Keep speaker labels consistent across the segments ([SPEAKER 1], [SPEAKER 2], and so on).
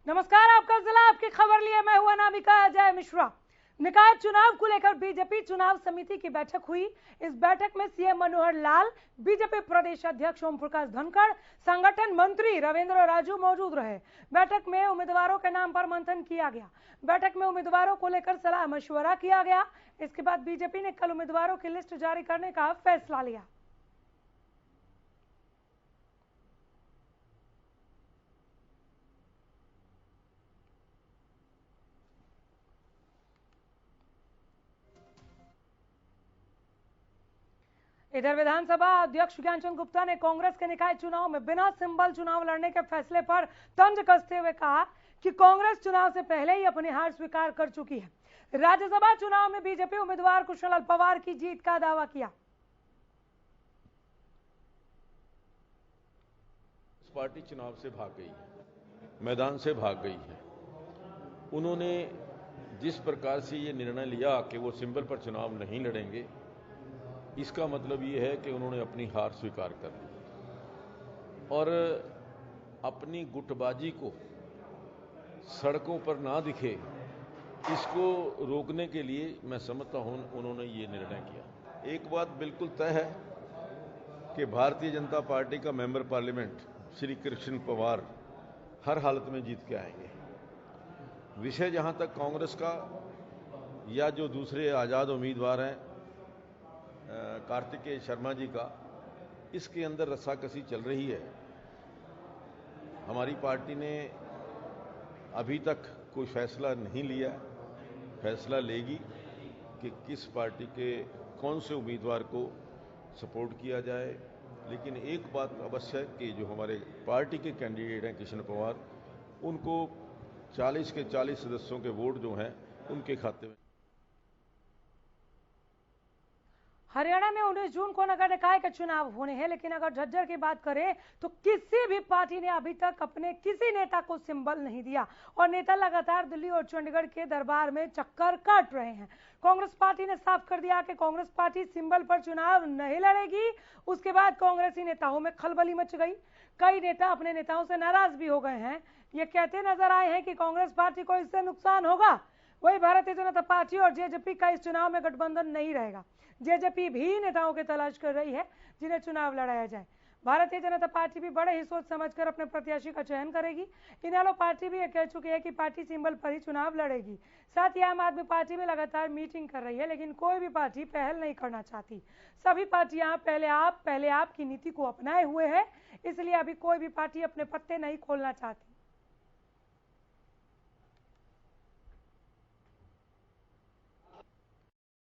[SPEAKER 1] नमस्कार, आपका जिला, आपकी खबर लिए मैं हूं अनामिका अजय मिश्रा। निकाय चुनाव को लेकर बीजेपी चुनाव समिति की बैठक हुई। इस बैठक में सीएम मनोहर लाल, बीजेपी प्रदेश अध्यक्ष ओम प्रकाश धनखड़, संगठन मंत्री रविंद्र राजू मौजूद रहे। बैठक में उम्मीदवारों के नाम पर मंथन किया गया। बैठक में उम्मीदवारों को लेकर सलाह मशवरा किया गया। इसके बाद बीजेपी ने कल उम्मीदवारों की लिस्ट जारी करने का फैसला लिया। इधर विधानसभा अध्यक्ष ज्ञानचंद गुप्ता ने कांग्रेस के निकाय चुनाव में बिना सिंबल चुनाव लड़ने के फैसले पर तंज कसते हुए कहा कि कांग्रेस चुनाव से पहले ही अपनी हार स्वीकार कर चुकी है। राज्यसभा चुनाव में बीजेपी उम्मीदवार कुशल पवार की जीत का दावा किया।
[SPEAKER 2] पार्टी चुनाव से भाग गई है, मैदान से भाग गई है। उन्होंने जिस प्रकार से ये निर्णय लिया कि वो सिंबल पर चुनाव नहीं लड़ेंगे, इसका मतलब ये है कि उन्होंने अपनी हार स्वीकार कर ली और अपनी गुटबाजी को सड़कों पर ना दिखे, इसको रोकने के लिए मैं समझता हूं उन्होंने ये निर्णय किया। एक बात बिल्कुल तय है कि भारतीय जनता पार्टी का मेंबर पार्लियामेंट श्री कृष्ण पवार हर हालत में जीत के आएंगे। विषय जहां तक कांग्रेस का या जो दूसरे आजाद उम्मीदवार हैं कार्तिकेय शर्मा जी का, इसके अंदर रस्साकसी चल रही है। हमारी पार्टी ने अभी तक कोई फैसला नहीं लिया। फैसला लेगी कि किस पार्टी के कौन से उम्मीदवार को सपोर्ट किया जाए। लेकिन एक बात अवश्य है कि जो हमारे पार्टी के कैंडिडेट हैं कृष्ण पवार, उनको 40 के 40 सदस्यों के वोट जो हैं उनके खाते में।
[SPEAKER 1] हरियाणा में 19 जून को नगर निकाय के चुनाव होने हैं, लेकिन अगर झज्जर की बात करें तो किसी भी पार्टी ने अभी तक अपने किसी नेता को सिंबल नहीं दिया और नेता लगातार दिल्ली और चंडीगढ़ के दरबार में चक्कर काट रहे हैं। कांग्रेस पार्टी ने साफ कर दिया कि कांग्रेस पार्टी सिंबल पर चुनाव नहीं लड़ेगी। उसके बाद कांग्रेसी नेताओं में खलबली मच गई। कई नेता अपने नेताओं से नाराज भी हो गए हैं। ये कहते नजर आए हैं कि कांग्रेस पार्टी को इससे नुकसान होगा। वही भारतीय जनता पार्टी और जेजेपी का इस चुनाव में गठबंधन नहीं रहेगा। जेजेपी भी नेताओं की तलाश कर रही है जिन्हें चुनाव लड़ाया जाए। भारतीय जनता पार्टी भी बड़े ही सोच समझकर अपने प्रत्याशी का चयन करेगी। इनेलो पार्टी भी कह चुकी है कि पार्टी सिंबल पर ही चुनाव लड़ेगी। साथ ही आम आदमी पार्टी भी लगातार मीटिंग कर रही है, लेकिन कोई भी पार्टी पहल नहीं करना चाहती। सभी पार्टियां पहले आप की नीति को अपनाए हुए है, इसलिए अभी कोई भी पार्टी अपने पत्ते नहीं खोलना चाहती।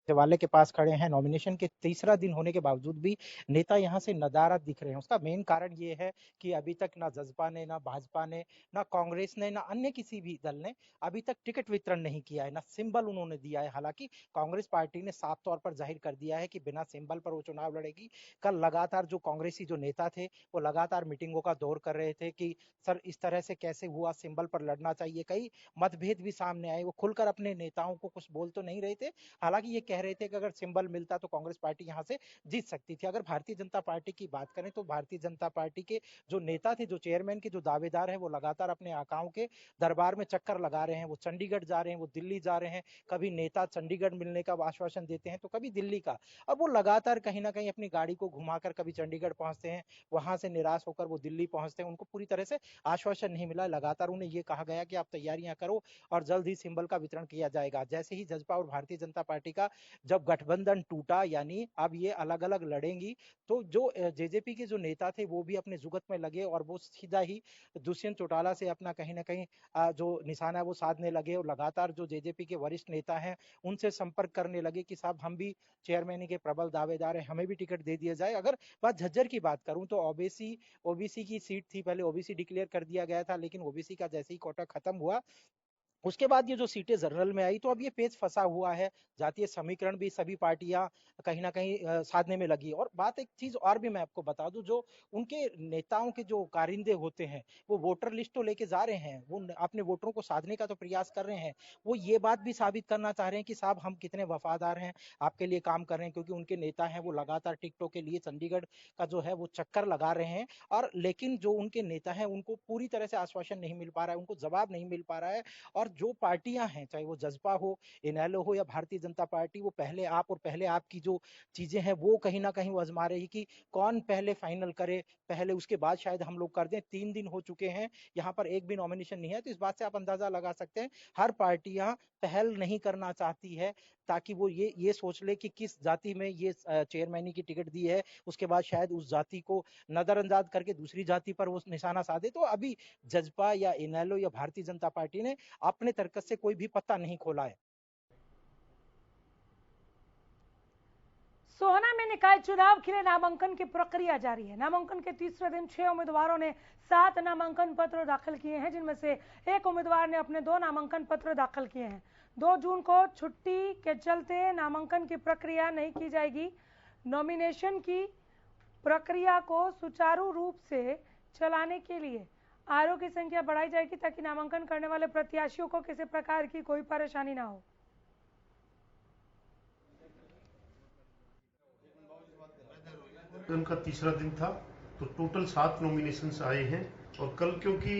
[SPEAKER 3] सचिवालय के पास खड़े हैं। नॉमिनेशन के तीसरा दिन होने के बावजूद भी नेता यहाँ से नदारद दिख रहे हैं। उसका मेन कारण ये है कि अभी तक ना जसपा ने, ना भाजपा ने, ना कांग्रेस ने, ना अन्य किसी भी दल ने अभी तक टिकट वितरण नहीं किया है, ना सिंबल उन्होंने दिया है। हालांकि कांग्रेस पार्टी ने साफ तौर पर जाहिर कर दिया है कि बिना सिंबल पर वो चुनाव लड़ेगी। कल लगातार जो कांग्रेसी जो नेता थे वो लगातार मीटिंगों का दौर कर रहे थे कि सर इस तरह से कैसे हुआ, सिंबल पर लड़ना चाहिए। कई मतभेद भी सामने आए। वो खुलकर अपने नेताओं को कुछ बोल तो नहीं रहे थे। हालांकि ये कह रहे थे कि अगर सिंबल मिलता तो कांग्रेस पार्टी यहां से जीत सकती थी। अगर भारतीय जनता पार्टी की बात करें तो भारतीय जनता पार्टी के जो नेता थे, जो चेयरमैन के जो दावेदार हैं, वो लगातार अपने आकाओं के दरबार में चक्कर लगा रहे हैं। वो चंडीगढ़ जा रहे हैं, वो दिल्ली जा रहे हैं। कभी नेता चंडीगढ़ मिलने का आश्वासन देते हैं तो कभी दिल्ली का। अब वो लगातार कहीं ना कहीं अपनी गाड़ी को घुमाकर कभी चंडीगढ़ पहुंचते हैं, वहां से निराश होकर वो दिल्ली पहुंचते हैं। उनको पूरी तरह से आश्वासन नहीं मिला। लगातार उन्हें ये कहा गया कि आप तैयारियां करो और जल्द ही सिंबल का वितरण किया जाएगा। जैसे ही जसपा और भारतीय जनता पार्टी का जब गठबंधन टूटा, यानी अब ये अलग अलग लड़ेंगी, तो जो जेजेपी के जो नेता थे वो भी अपने जुगत में लगे और वो सीधा ही दुष्यंत चौटाला से अपना कहीं ना कहीं जो निशाना है वो साधने लगे। और लगातार जो जेजेपी के वरिष्ठ नेता हैं उनसे संपर्क करने लगे कि साहब हम भी चेयरमैन के प्रबल दावेदार हैं, हमें भी टिकट दे दिया जाए। अगर बात झज्जर की बात करूं तो ओबीसी की सीट थी, पहले ओबीसी डिक्लेयर कर दिया गया था, लेकिन ओबीसी का जैसे ही कोटा खत्म हुआ उसके बाद ये जो सीटें जनरल में आई तो अब ये पेच फंसा हुआ है। जातीय समीकरण भी सभी पार्टियां कहीं ना कहीं साधने में लगी। और बात एक चीज और भी मैं आपको बता दूं, जो उनके नेताओं के जो कारिंदे होते हैं वो वोटर लिस्ट तो लेके जा रहे हैं, वो अपने वोटरों को साधने का तो प्रयास कर रहे हैं। वो ये बात भी साबित करना चाह रहे हैं कि साहब हम कितने वफादार हैं, आपके लिए काम कर रहे हैं, क्योंकि उनके नेता हैं वो लगातार टिकटों के लिए चंडीगढ़ का जो है वो चक्कर लगा रहे हैं। और लेकिन जो उनके नेता हैं उनको पूरी तरह से आश्वासन नहीं मिल पा रहा है, उनको जवाब नहीं मिल पा रहा है। और जो पार्टियां हैं, चाहे वो जसपा हो, इनेलो हो या भारतीय जनता पार्टी, वो पहले आप और पहले आप की जो चीजें हैं वो कहीं ना कहीं वो आजमा रही कि कौन पहले फाइनल करे, पहले उसके बाद शायद हम लोग कर दें। 3 दिन हो चुके हैं, यहाँ पर एक भी नॉमिनेशन नहीं है, तो इस बात से आप अंदाजा लगा सकते हैं हर पार्टियां पहल नहीं करना चाहती है, ताकि वो ये सोच ले कि किस जाति में ये चेयरमैनी की टिकट दी है, उसके बाद शायद उस जाति को नजरअंदाज करके दूसरी जाति पर वो निशाना साधे। तो अभी जजपा या इनेलो या भारतीय जनता पार्टी ने अपने तर्कस से कोई भी पत्ता नहीं खोला है।
[SPEAKER 1] सोहना में निकाय चुनाव के लिए नामांकन की प्रक्रिया जारी है। नामांकन के तीसरे दिन 6 उम्मीदवारों ने 7 नामांकन पत्र दाखिल किए हैं, जिनमें से एक उम्मीदवार ने अपने 2 नामांकन पत्र दाखिल किए हैं। 2 जून को छुट्टी के चलते नामांकन की प्रक्रिया नहीं की जाएगी। नॉमिनेशन की प्रक्रिया को सुचारू रूप से चलाने के लिए आयोग की संख्या बढ़ाई जाएगी, ताकि नामांकन करने वाले प्रत्याशियों को किसी प्रकार की कोई परेशानी ना हो।
[SPEAKER 4] उनका तीसरा दिन था, तो टोटल 7 नॉमिनेशंस आए हैं। और कल क्योंकि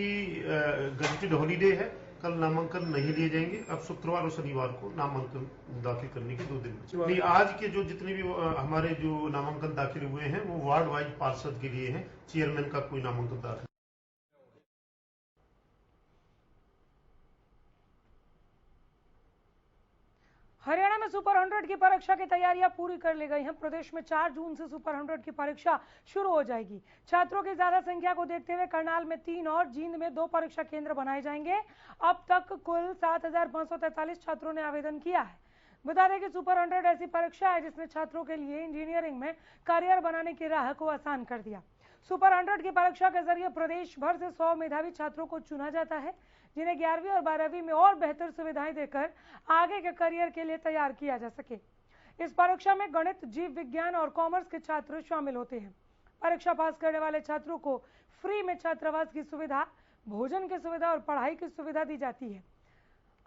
[SPEAKER 4] गजेटेड हॉलीडे है, कल नामांकन नहीं लिए जाएंगे। अब शुक्रवार और शनिवार को नामांकन दाखिल करने के 2 दिन बचे। नहीं, आज के जो जितने भी हमारे जो नामांकन दाखिल हुए हैं वो वार्ड वाइज पार्षद के लिए हैं, चेयरमैन का कोई नामांकन दाखिल।
[SPEAKER 1] हरियाणा में सुपर 100 की परीक्षा की तैयारियां पूरी कर ली गई हैं। प्रदेश में 4 जून से सुपर 100 की परीक्षा शुरू हो जाएगी। छात्रों की ज्यादा संख्या को देखते हुए करनाल में 3 और जींद में 2 परीक्षा केंद्र बनाए जाएंगे। अब तक कुल 7,543 छात्रों ने आवेदन किया है। बता दें कि सुपर 100 ऐसी परीक्षा है जिसने छात्रों के लिए इंजीनियरिंग में करियर बनाने की राह को आसान कर दिया। सुपर 100 की परीक्षा के जरिए प्रदेश भर से 100 मेधावी छात्रों को चुना जाता है, जिन्हें 11वीं और 12वीं में और बेहतर सुविधाएं देकर आगे के करियर के लिए तैयार किया जा सके। इस परीक्षा में गणित, जीव विज्ञान और कॉमर्स के छात्र शामिल होते हैं। परीक्षा पास करने वाले छात्रों को फ्री में छात्रावास की सुविधा, भोजन की सुविधा और पढ़ाई की सुविधा दी जाती है।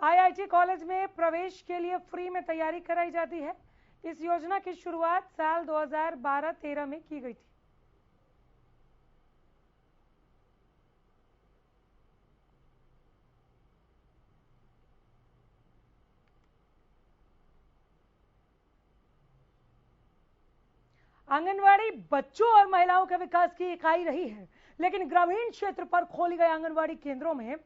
[SPEAKER 1] IIT कॉलेज में प्रवेश के लिए फ्री में तैयारी कराई जाती है। इस योजना की शुरुआत साल 2012-13 में की गई थी। आंगनवाड़ी बच्चों और महिलाओं के विकास की इकाई रही है, लेकिन ग्रामीण क्षेत्र पर खोली गई आंगनवाड़ी केंद्रों में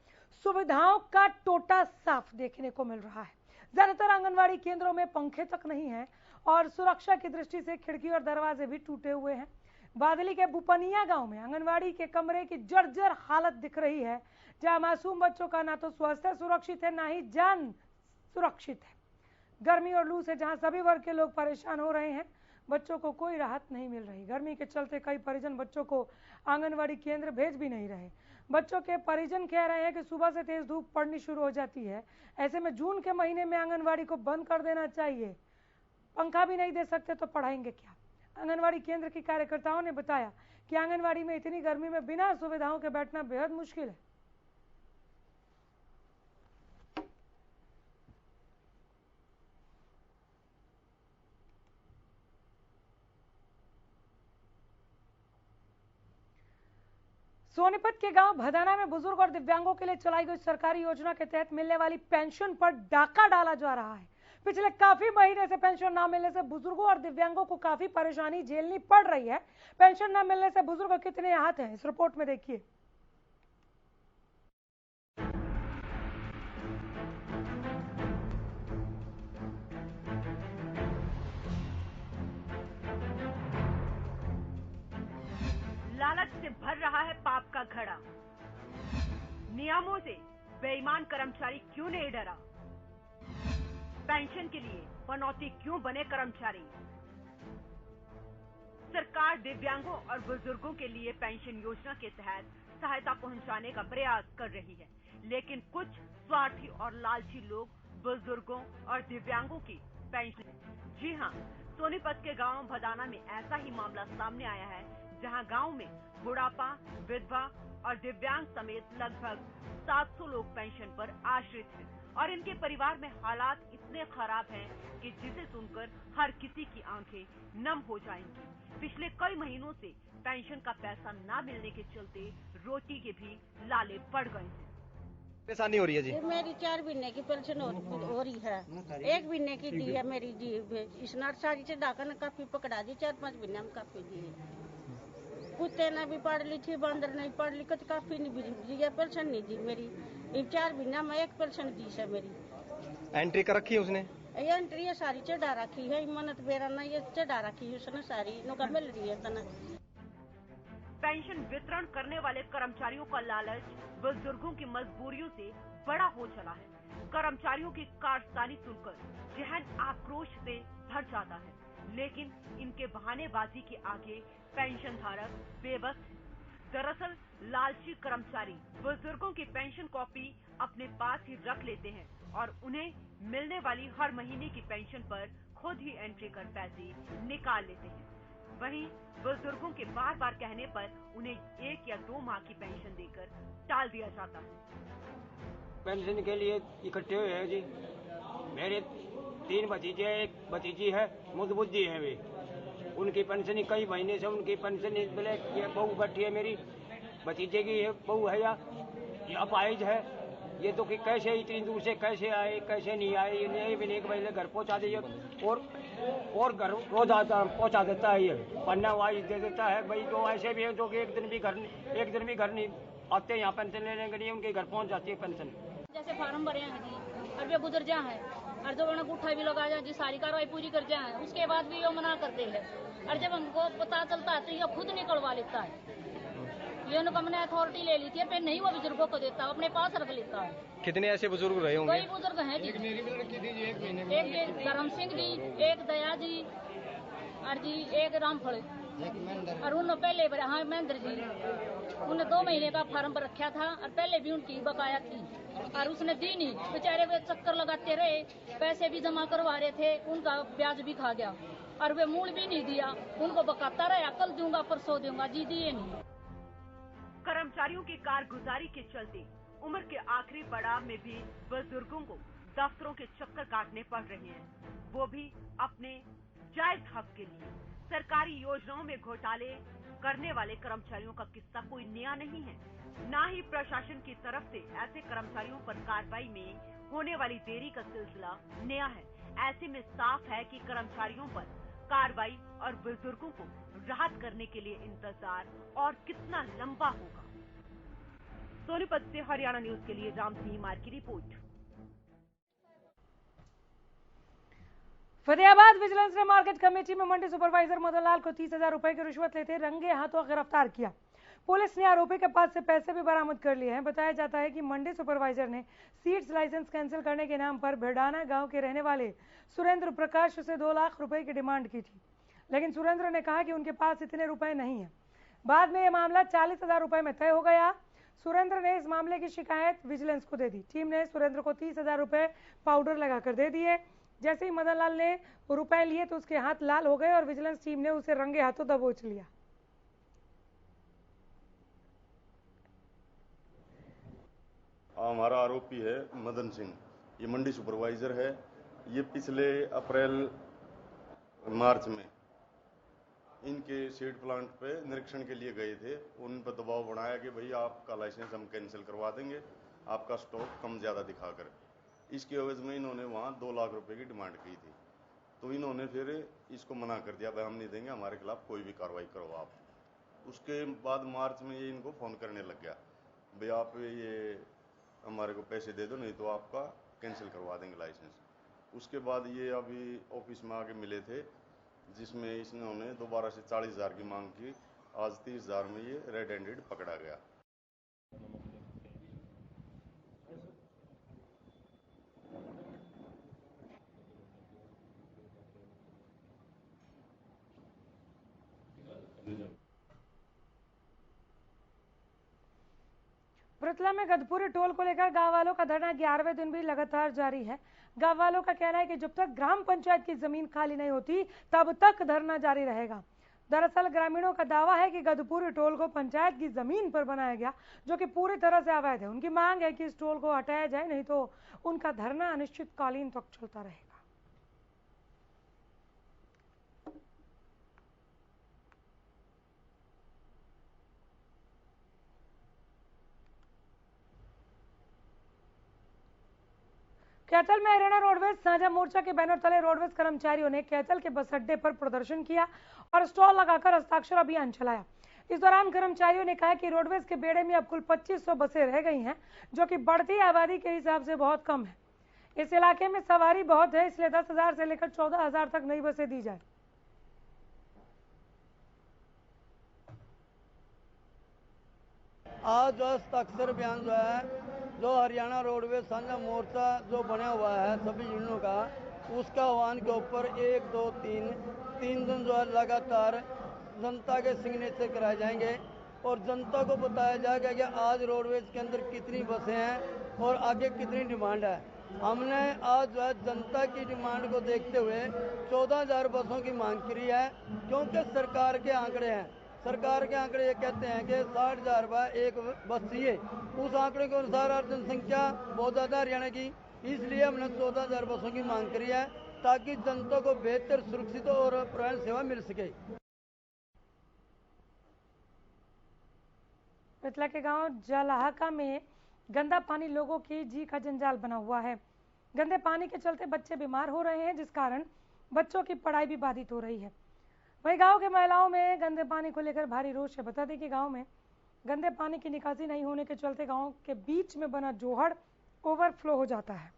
[SPEAKER 1] सुविधाओं का टोटा साफ देखने को मिल रहा है। ज्यादातर आंगनवाड़ी केंद्रों में पंखे तक नहीं है और सुरक्षा की दृष्टि से खिड़की और दरवाजे भी टूटे हुए हैं। बादली के बुपनिया गांव में आंगनवाड़ी के कमरे की जर्जर हालत दिख रही है, जहां मासूम बच्चों का ना तो स्वास्थ्य सुरक्षित है, ना ही जान सुरक्षित है। गर्मी और लू से जहां सभी वर्ग के लोग परेशान हो रहे हैं, बच्चों को कोई राहत नहीं मिल रही। गर्मी के चलते कई परिजन बच्चों को आंगनवाड़ी केंद्र भेज भी नहीं रहे। बच्चों के परिजन कह रहे हैं कि सुबह से तेज धूप पड़नी शुरू हो जाती है। ऐसे में जून के महीने में आंगनवाड़ी को बंद कर देना चाहिए। पंखा भी नहीं दे सकते तो पढ़ाएंगे क्या? आंगनवाड़ी केंद्र की कार्यकर्ताओं ने बताया कि आंगनवाड़ी में इतनी गर्मी में बिना सुविधाओं के बैठना बेहद मुश्किल है। सोनीपत के गांव भदाना में बुजुर्ग और दिव्यांगों के लिए चलाई गई सरकारी योजना के तहत मिलने वाली पेंशन पर डाका डाला जा रहा है। पिछले काफी महीने से पेंशन न मिलने से बुजुर्गों और दिव्यांगों को काफी परेशानी झेलनी पड़ रही है। पेंशन न मिलने से बुजुर्ग कितने आहत हैं, इस रिपोर्ट में देखिए।
[SPEAKER 5] लालच से भर रहा है पाप का घड़ा। नियमों से बेईमान कर्मचारी क्यों नहीं डरा? पेंशन के लिए पनौती क्यों बने कर्मचारी? सरकार दिव्यांगों और बुजुर्गों के लिए पेंशन योजना के तहत सहायता पहुंचाने का प्रयास कर रही है, लेकिन कुछ स्वार्थी और लालची लोग बुजुर्गों और दिव्यांगों की पेंशन। जी हाँ, सोनीपत के गांव भदाना में ऐसा ही मामला सामने आया है, जहां गांव में बुढ़ापा, विधवा और दिव्यांग समेत लगभग 700 लोग पेंशन पर आश्रित हैं और इनके परिवार में हालात इतने खराब हैं कि जिसे सुनकर हर किसी की आंखें नम हो जाएंगी। पिछले कई महीनों से पेंशन का पैसा न मिलने के चलते रोटी के भी लाले पड़ गए हैं।
[SPEAKER 6] परेशानी हो रही है जी।
[SPEAKER 7] मेरी 4 महीने की पेंशन हो रही है, 1 महीने की दी है मेरी जी। इस नर्सरी से डाकर काफी पकड़ा दी, 4-5 महीने में काफी दी। कुत्ते ने भी पढ़ ली थी, बंदर नहीं पढ़ ली, कुछ काफी नहीं दी है, पेंशन नहीं दी मेरी। 4 महीना में 1 पेंशन दी है मेरी।
[SPEAKER 6] एंट्री कर रखी है उसने?
[SPEAKER 7] ये एंट्री है सारी चढ़ा रखी है, इमानत बेरा ना ये चढ़ा रखी है उसने सारी, इनका मिल रही है तना।
[SPEAKER 5] पेंशन वितरण करने वाले कर्मचारियों का लालच बुजुर्गों की मजबूरियों से बड़ा हो चला है। कर्मचारियों की कारस्तानी सुनकर जहन आक्रोश से भर जाता है, लेकिन इनके बहानेबाजी के आगे पेंशन धारक बेबस है। दरअसल लालची कर्मचारी बुजुर्गों की पेंशन कॉपी अपने पास ही रख लेते हैं और उन्हें मिलने वाली हर महीने की पेंशन पर खुद ही एंट्री कर पैसे निकाल लेते हैं। वहीं बुजुर्गों के बार बार कहने पर उन्हें 1 या 2 माह की पेंशन देकर टाल दिया जाता है।
[SPEAKER 8] पेंशन के लिए इकट्ठे हुए हैं जी। मेरे 3 भतीजे, 1 भतीजी है, मुदबुद्धी है वे। उनकी पेंशन कई महीने से उनकी पेंशन ब्लैक, ये बहू बैठी है मेरी भतीजे की, ये बहू है या अपाहिज है। ये तो कि कैसे इतनी दूर से कैसे आए, कैसे नहीं आए, ये नहीं भी नहीं कि पहले घर पहुंचा दीजिए और घर रोज आता पहुंचा देता है, ये पन्ना वाइज दे देता है। भाई तो ऐसे भी है जो कि एक दिन भी घर नहीं आते, यहाँ पेंशन लेने के लिए उनके घर पहुंच जाती है पेंशन।
[SPEAKER 9] जैसे फार्म भरे हैं जी, और वे गुजर जा है और जो बना गुठा भी लगा जा जी, सारी कार्रवाई पूरी कर जा है, उसके बाद भी ये मना करते हैं। और जब हमको पता चलता है तो ये खुद निकलवा लेता है। ये हमने अथॉरिटी ले ली थी, फिर नहीं वो बुजुर्गों को देता, अपने पास रख लेता है।
[SPEAKER 6] कितने ऐसे बुजुर्ग रहे होंगे?
[SPEAKER 9] कई बुजुर्ग हैं जी, एक धर्म सिंह जी, एक दया जी और जी एक रामफल और उन पहले हाँ महेंद्र जी, उन्हें 2 महीने का फार्म पर रखा था और पहले भी उनकी बकाया थी और उसने दी नहीं। बेचारे वे चक्कर लगाते रहे, पैसे भी जमा करवा रहे थे, उनका ब्याज भी खा गया और वे मूल भी नहीं दिया। उनको बकाता रहा, कल दूंगा परसों दूंगा जी, दिए नहीं।
[SPEAKER 5] कर्मचारियों की कारगुजारी के चलते उम्र के आखिरी पड़ाव में भी बुजुर्गों को दफ्तरों के चक्कर काटने पड़ रहे हैं, वो भी अपने जायज हक के लिए। सरकारी योजनाओं में घोटाले करने वाले कर्मचारियों का किस्सा कोई नया नहीं है, न ही प्रशासन की तरफ से ऐसे कर्मचारियों पर कार्रवाई में होने वाली देरी का सिलसिला नया है। ऐसे में साफ है कि कर्मचारियों पर कार्रवाई और बुजुर्गों को राहत करने के लिए इंतजार और कितना लंबा होगा। सोनीपत से हरियाणा न्यूज के लिए राम सिंह मार की रिपोर्ट।
[SPEAKER 1] फतेहाबाद विजिलेंस ने मार्केट कमेटी में मंडी सुपरवाइजर मदन लाल को 30,000 रुपए की रिश्वत लेते रंगे हाथों गिरफ्तार किया। पुलिस ने आरोपी के पास से पैसे भी बरामद कर लिए हैं। बताया जाता है कि मंडी सुपरवाइजर ने सीड्स लाइसेंस कैंसिल करने के नाम पर भिडाना गांव के रहने वाले सुरेंद्र प्रकाश से 2 लाख रुपए की डिमांड की थी, लेकिन सुरेंद्र ने कहा कि उनके पास इतने रुपए नहीं है। बाद में यह मामला 40,000 रुपए में तय हो गया। सुरेंद्र ने इस मामले की शिकायत विजिलेंस को दे दी। टीम ने सुरेंद्र को 30,000 रुपए पाउडर लगाकर दे दिए। जैसे ही मदन लाल ने रुपए लिए तो उसके हाथ लाल हो गए और विजिलेंस टीम ने उसे रंगे हाथों दबोच लिया।
[SPEAKER 10] हमारा आरोपी है मदन सिंह, ये मंडी सुपरवाइजर है। ये पिछले अप्रैल मार्च में इनके सीड प्लांट पे निरीक्षण के लिए गए थे। उन पर दबाव बनाया कि भाई आपका लाइसेंस हम कैंसिल करवा देंगे, आपका स्टॉक कम ज़्यादा दिखाकर। इसके एवज में इन्होंने वहाँ 2 लाख रुपए की डिमांड की थी, तो इन्होंने फिर इसको मना कर दिया, भाई हम नहीं देंगे, हमारे खिलाफ कोई भी कार्रवाई करो आप। उसके बाद मार्च में ये इनको फ़ोन करने लग गया, भाई आप ये हमारे को पैसे दे दो, नहीं तो आपका कैंसिल करवा देंगे लाइसेंस। उसके बाद ये अभी ऑफिस में आके मिले थे, जिसमें इन्होंने दोबारा से 40,000 की मांग की। आज 30,000 में ये रेड हैंडेड पकड़ा गया।
[SPEAKER 1] पृथला में गदपुरी टोल को लेकर गांव वालों का धरना 11वें दिन भी लगातार जारी है। गांव वालों का कहना है कि जब तक ग्राम पंचायत की जमीन खाली नहीं होती तब तक धरना जारी रहेगा। दरअसल ग्रामीणों का दावा है कि गदपुरी टोल को पंचायत की जमीन पर बनाया गया, जो कि पूरी तरह से अवैध है। उनकी मांग है कि इस टोल को हटाया जाए, नहीं तो उनका धरना अनिश्चितकालीन तक चलता रहेगा। कैथल में हरियाणा रोडवेज साझा मोर्चा के बैनर तले रोडवेज कर्मचारियों ने कैथल के बस अड्डे पर प्रदर्शन किया और स्टॉल लगाकर हस्ताक्षर अभियान चलाया। इस दौरान कर्मचारियों ने कहा कि रोडवेज के बेड़े में अब कुल 2500 बसें रह गई हैं, जो कि बढ़ती आबादी के हिसाब से बहुत कम है। इस इलाके में सवारी बहुत है, इसलिए 10,000 से लेकर 14,000 तक नई बसें दी जाए।
[SPEAKER 11] आज जो हस्ताक्षर अभियान जो है, जो हरियाणा रोडवेज साझा मोर्चा जो बना हुआ है सभी यूनियनों का, उसका आह्वान के ऊपर 1, 2, 3 दिन जो है लगातार जनता के सिग्नेचर कराए जाएंगे और जनता को बताया जाएगा कि आज रोडवेज के अंदर कितनी बसें हैं और आगे कितनी डिमांड है। हमने आज जो है जनता की डिमांड को देखते हुए 14,000 बसों की मांग करी है, क्योंकि सरकार के आंकड़े हैं। सरकार के आंकड़े ये कहते हैं कि 60,000 एक बस चाहिए। उस आंकड़े के अनुसार जनसंख्या बहुत ज़्यादा हरियाणा की, इसलिए हमने 14,000 बसों की मांग करी है ताकि जनता को बेहतर सुरक्षित और परिवहन सेवा मिल सके।
[SPEAKER 1] पृथला के गांव जलाहका में गंदा पानी लोगों की जी का जंजाल बना हुआ है। गंदे पानी के चलते बच्चे बीमार हो रहे हैं, जिस कारण बच्चों की पढ़ाई भी बाधित हो रही है। वहीं गांव के महिलाओं में गंदे पानी को लेकर भारी रोष है। बता दें कि गांव में गंदे पानी की निकासी नहीं होने के चलते गांव के बीच में बना जोहड़ ओवरफ्लो हो जाता है,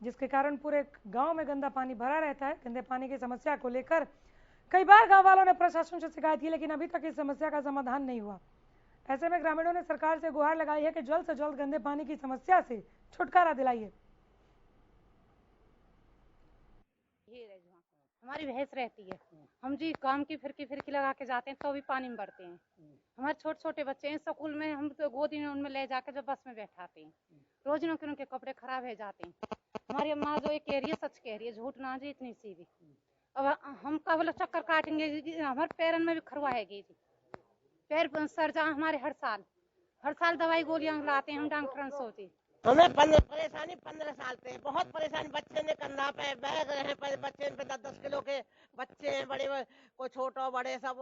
[SPEAKER 1] जिसके कारण पूरे गांव में गंदा पानी भरा रहता है। गंदे पानी की समस्या को लेकर कई बार गांव वालों ने प्रशासन से शिकायत की, लेकिन अभी तक इस समस्या का समाधान नहीं हुआ। ऐसे में ग्रामीणों ने सरकार से गुहार लगाई है कि जल्द से जल्द गंदे पानी की समस्या से छुटकारा दिलाइए।
[SPEAKER 12] हमारी भैंस रहती है, हम जी काम की फिरकी लगा के जाते हैं तो भी पानी में भरते हैं। हमारे छोटे छोटे बच्चे हैं स्कूल में, हम तो गोदी में उनमें ले जाकर जब बस में बैठाते हैं, रोज के उनके कपड़े खराब हो जाते हैं। हमारी अम्मा जो ये कह रही है सच कह रही है, झूठ ना जी इतनी सी भी। अब हम का बोला चक्कर काटेंगे, हमारे पैरन में भी खरवाएगी जी, पैर सर जा हमारे हर साल दवाई गोलियां लाते हैं हम डॉक्टर सोचे।
[SPEAKER 13] हमें परेशानी 15 साल से बहुत परेशानी। बच्चे ने कंधा पे बैग रहे, बच्चे पे 10-10 किलो के बच्चे हैं, बड़े कोई छोटा बड़े सब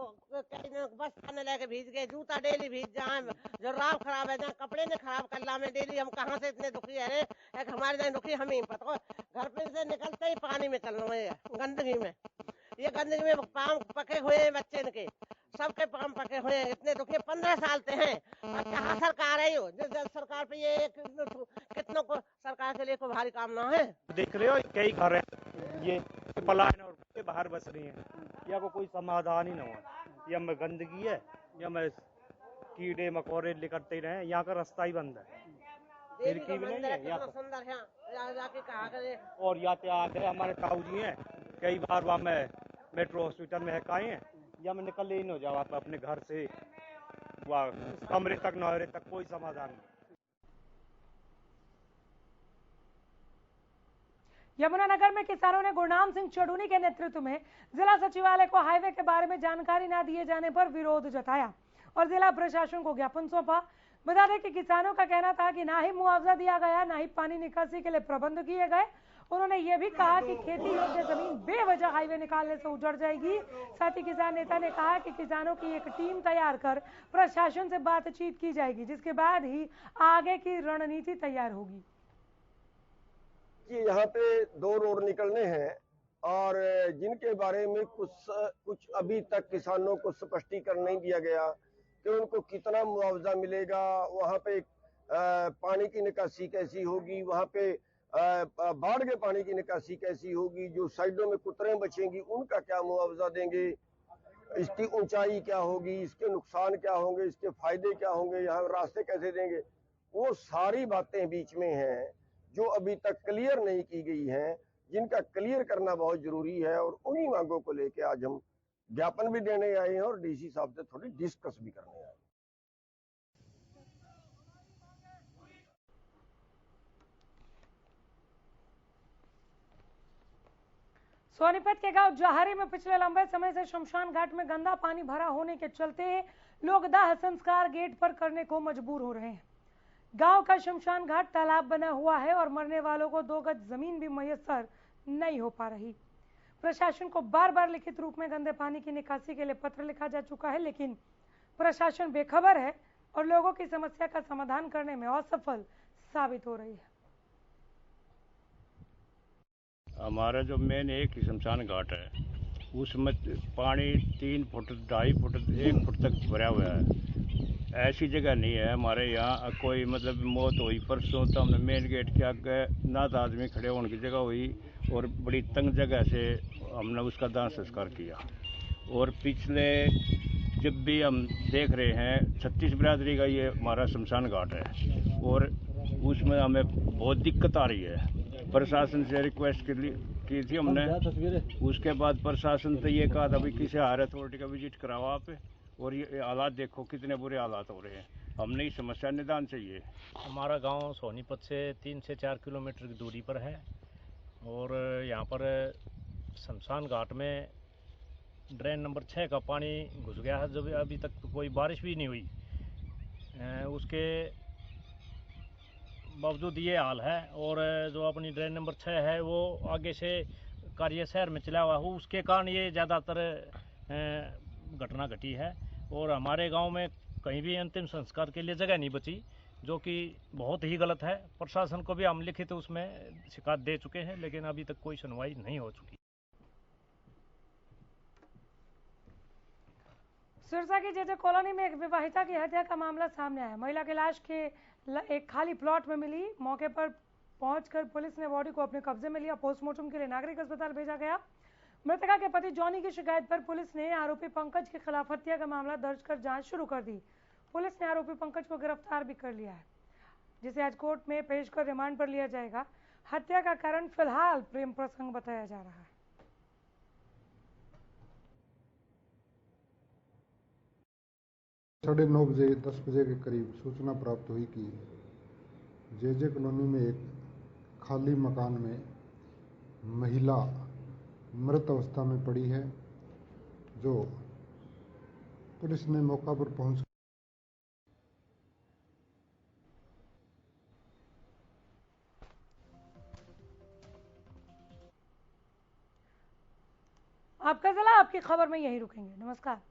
[SPEAKER 13] बस खाने लेके भीज गए, जूता डेली भीज जाए, जुर्राब खराब है, जहाँ कपड़े ने खराब कर ला में डेली। हम कहाँ से इतने दुखी है रे, हमारे जहाँ दुखी हम ही पता। घर पे से निकलते ही पानी में चल रहे हैं, गंदगी में। ये गंदगी में पाम पके हुए हैं बच्चे के, सबके पाम पके हुए हैं, इतने दुखी 15 साल से हैं। और कहाँ सरकार है यो, जिस सरकार पे ये कितनों को सरकार के लिए कोई भारी काम ना है।
[SPEAKER 14] देख रहे हो कई घर है ये पलायन और बाहर बस रही हैं, या कोई समाधान ही ना हुआ। या में गंदगी है या में कीड़े मकोड़े निकलते रहे, यहाँ का रास्ता ही बंद है, खिड़की भी नहीं है यहाँ
[SPEAKER 13] सुंदर है, जाके कहा करे।
[SPEAKER 14] और यातायात है, हमारे ताऊ जी हैं, कई बार वहाँ में मेट्रो हॉस्पिटल में हकाए हैं, या में निकल ही नहीं हो जाओ आप अपने घर से वहाँ कमरे तक नहरे तक, कोई समाधान नहीं।
[SPEAKER 1] यमुनानगर में किसानों ने गुरनाम सिंह चडूनी के नेतृत्व में जिला सचिवालय को हाईवे के बारे में जानकारी न दिए जाने पर विरोध जताया और जिला प्रशासन को ज्ञापन सौंपा। बता दें कि किसानों का कहना था कि ना ही मुआवजा दिया गया, ना ही पानी निकासी के लिए प्रबंध किए गए। उन्होंने ये भी कहा कि खेती योग्य जमीन बेवजह हाईवे निकालने से उजड़ जाएगी। साथ ही किसान नेता ने कहा कि किसानों की एक टीम तैयार कर प्रशासन से बातचीत की जाएगी, जिसके बाद ही आगे की रणनीति तैयार होगी।
[SPEAKER 15] कि यहाँ पे 2 रोड निकलने हैं और जिनके बारे में कुछ अभी तक किसानों को स्पष्टीकरण नहीं दिया गया कि उनको कितना मुआवजा मिलेगा, वहाँ पे पानी की निकासी कैसी होगी, वहाँ पे बाढ़ के पानी की निकासी कैसी होगी, जो साइडों में कुतरें बचेंगी उनका क्या मुआवजा देंगे, इसकी ऊंचाई क्या होगी, इसके नुकसान क्या होंगे, इसके फायदे क्या होंगे, यहाँ रास्ते कैसे देंगे, वो सारी बातें बीच में हैं जो अभी तक क्लियर नहीं की गई हैं, जिनका क्लियर करना बहुत जरूरी है। और उन्हीं मांगों को लेके आज हम ज्ञापन भी देने आए हैं और डीसी साहब से थोड़ी डिस्कस भी करने आए।
[SPEAKER 1] सोनीपत के गांव जहारी में पिछले लंबे समय से शमशान घाट में गंदा पानी भरा होने के चलते लोग दाह संस्कार गेट पर करने को मजबूर हो रहे हैं। गांव का शमशान घाट तालाब बना हुआ है और मरने वालों को 2 गज जमीन भी मुयस्सर नहीं हो पा रही। प्रशासन को बार बार लिखित रूप में गंदे पानी की निकासी के लिए पत्र लिखा जा चुका है, लेकिन प्रशासन बेखबर है और लोगों की समस्या का समाधान करने में असफल साबित हो रही है।
[SPEAKER 16] हमारा जो मेन एक ही शमशान घाट है उसमें पानी 3 फुट 2.5 फुट 1 फुट तक भरा हुआ है। ऐसी जगह नहीं है हमारे यहाँ कोई मतलब मौत हुई परसों तो हमने मेन गेट के आगे ना तो आदमी खड़े होने की जगह हुई और बड़ी तंग जगह से हमने उसका दाह संस्कार किया। और पिछले जब भी हम देख रहे हैं 36 बिरादरी का ये हमारा शमशान घाट है और उसमें हमें बहुत दिक्कत आ रही है। प्रशासन से रिक्वेस्ट की थी हमने, उसके बाद प्रशासन तो ये कहा था भाई किसी हायर अथॉरिटी का विजिट कराओ आप और ये हालात देखो कितने बुरे हालात हो रहे हैं, हमने इस समस्या निदान चाहिए।
[SPEAKER 17] हमारा गांव सोनीपत से 3 से 4 किलोमीटर की दूरी पर है और यहाँ पर शमशान घाट में ड्रेन नंबर 6 का पानी घुस गया है। जब अभी तक कोई बारिश भी नहीं हुई, उसके बावजूद ये हाल है। और जो अपनी ड्रेन नंबर 6 है वो आगे से कार्य शहर में चला हुआ हो, उसके कारण ये ज़्यादातर घटना घटी है। और हमारे गांव में कहीं भी अंतिम संस्कार के लिए जगह नहीं बची, जो कि बहुत ही गलत है। प्रशासन को भी हम लिखित उसमें शिकायत दे चुके हैं, लेकिन अभी तक कोई सुनवाई नहीं हो चुकी।
[SPEAKER 1] सिरसा की जेजे कॉलोनी में एक विवाहिता की हत्या का मामला सामने आया। महिला की लाश के एक खाली प्लॉट में मिली। मौके पर पहुंचकर पुलिस ने बॉडी को अपने कब्जे में लिया। पोस्टमार्टम के लिए नागरिक अस्पताल भेजा गया। मृतका के पति जॉनी की शिकायत पर पुलिस ने आरोपी पंकज के खिलाफ हत्या का मामला दर्ज कर जांच शुरू कर दी। पुलिस ने आरोपी पंकज को गिरफ्तार भी कर लिया है, जिसे आज कोर्ट में पेश कर रिमांड पर लिया जाएगा। हत्या का कारण फिलहाल प्रेम प्रसंग बताया जा रहा है।
[SPEAKER 18] 9:30 बजे 10 बजे के करीब सूचना प्राप्त हुई कि जेजे कॉलोनी में एक खाली मकान में महिला मृत अवस्था में पड़ी है, जो पुलिस ने मौका पर पहुंच
[SPEAKER 1] आपका जिला आपकी खबर में यही रुकेंगे। नमस्कार।